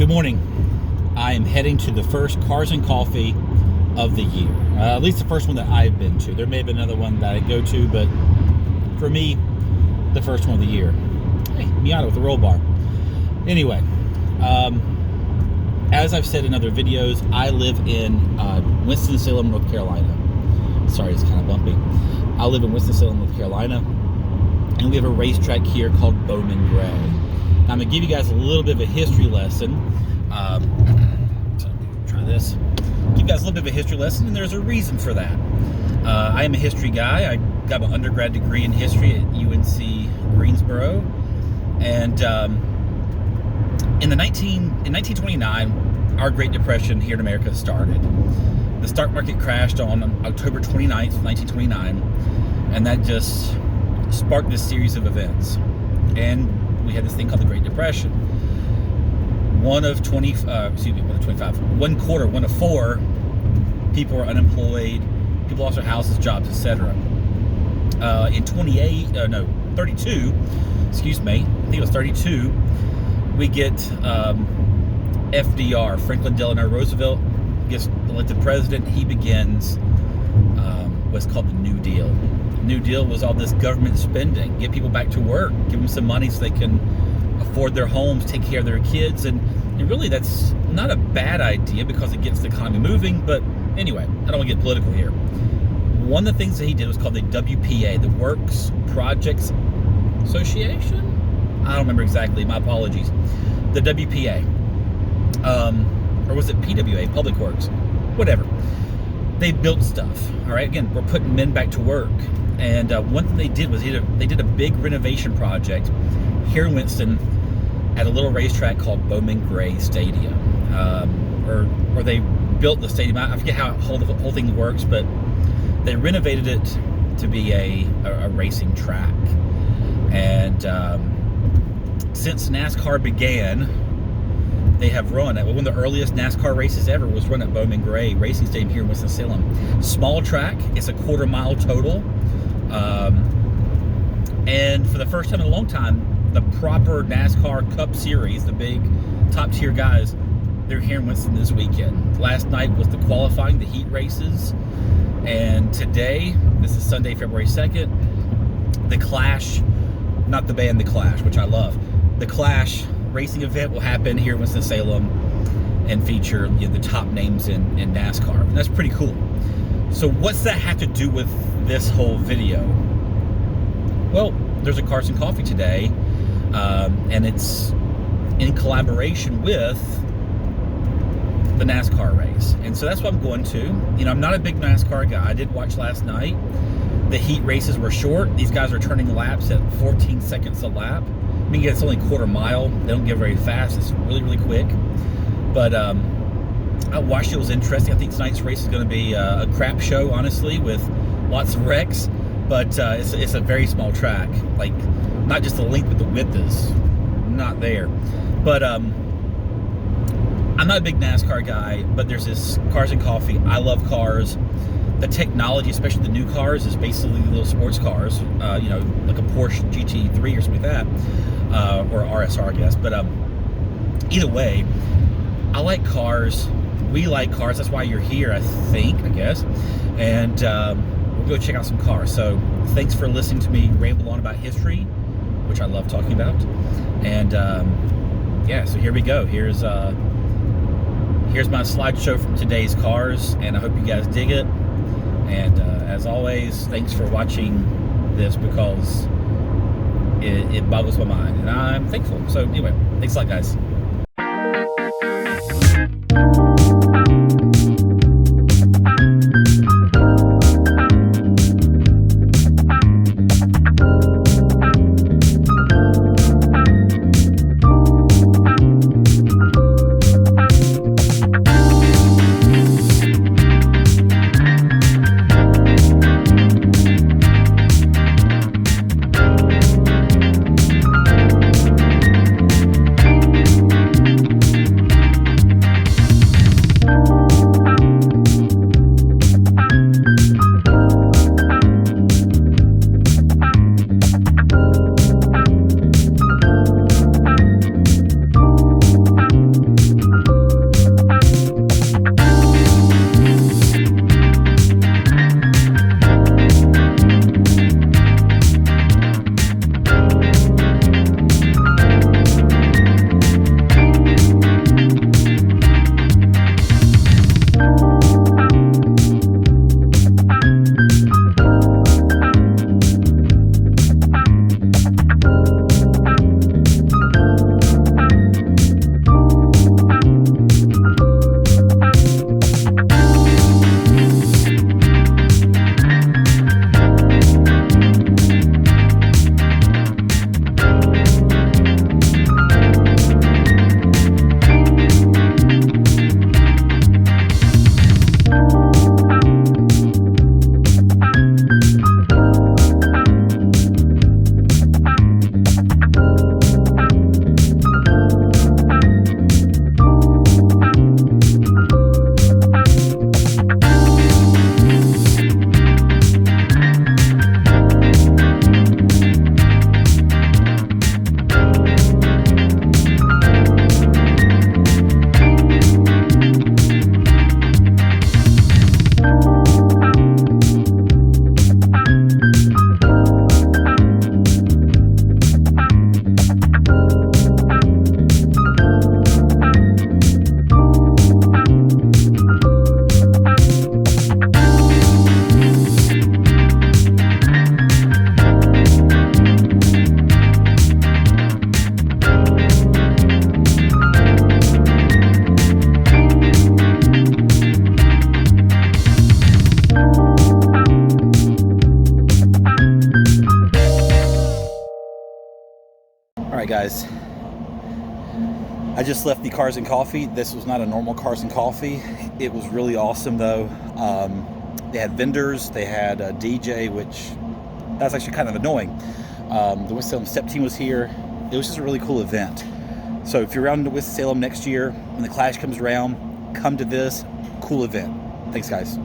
Good morning. I am heading to the first Cars and Coffee of the year. At least the first one that I've been to. There may have been another one that I go to, but for me, the first one of the year. Hey, Miata with a roll bar. Anyway, as I've said in other videos, I live in Winston-Salem, North Carolina. Sorry, it's kind of bumpy. I live in Winston-Salem, North Carolina, and we have a racetrack here called Bowman Gray. Now, I'm going to give you guys a little bit of a history lesson. Try this. Give you guys a little bit of a history lesson, and there's a reason for that. I am a history guy. I got my undergrad degree in history at UNC Greensboro, and in 1929, our Great Depression here in America started. The stock market crashed on October 29th, 1929, and that just sparked this series of events. And we had this thing called the Great Depression. One of 4 people were unemployed, people lost their houses, jobs, etc. In 32, excuse me, I think it was 32, we get FDR, Franklin Delano Roosevelt, gets elected president. He begins what's called the New Deal. The New Deal was all this government spending, get people back to work, give them some money so they can afford their homes, take care of their kids, and really that's not a bad idea because it gets the economy moving. But anyway, I don't want to get political here. One of the things that he did was called the WPA, the Works Projects Association. I don't remember exactly, my apologies. The WPA, or was it PWA, Public Works, whatever. They built stuff, all right? Again, we're putting men back to work. And one thing they did was they did a big renovation project here in Winston at a little racetrack called Bowman Gray Stadium. Or they built the stadium. I forget how the whole thing works, but they renovated it to be a racing track. And since NASCAR began, they have run at one of the earliest NASCAR races ever was run at Bowman Gray Racing Stadium here in Winston-Salem. Small track, it's a quarter mile total. And for the first time in a long time, the proper NASCAR Cup Series, the big top tier guys, they're here in Winston this weekend. Last night was the qualifying, the heat races. And today, this is Sunday, February 2nd, the Clash, not the band The Clash, which I love, the Clash racing event will happen here in Winston-Salem and feature the top names in NASCAR. And that's pretty cool. So what's that have to do with this whole video? Well, there's a Cars and Coffee today, and it's in collaboration with the NASCAR race. And so that's what I'm going to. You know, I'm not a big NASCAR guy. I did watch last night. The heat races were short. These guys are turning laps at 14 seconds a lap. I mean, it's only a quarter mile. They don't get very fast. It's really, really quick. But I watched it. It was interesting. I think tonight's race is going to be a crap show, honestly, with lots of wrecks. But it's a very small track. Like, not just the length, but the width is not there. But I'm not a big NASCAR guy, but there's this Cars and Coffee. I love cars. The technology, especially the new cars, is basically little sports cars, you know, like a Porsche GT3 or something like that, or RSR, I guess. But either way, I like cars. We like cars. That's why you're here, I guess. And we'll go check out some cars. So thanks for listening to me ramble on about history, which I love talking about. And yeah, so here we go. Here's my slideshow from today's cars, and I hope you guys dig it. And as always, thanks for watching this because it boggles my mind, and I'm thankful. So anyway, thanks a lot, guys. guys, I just left the Cars and Coffee. This was not a normal Cars and Coffee. It was really awesome though. They had vendors, they had a DJ, which that's actually kind of annoying. The Winston Salem Step Team was here. It was just a really cool event. So if you're around Winston Salem next year, when the Clash comes around, come to this cool event. Thanks, guys.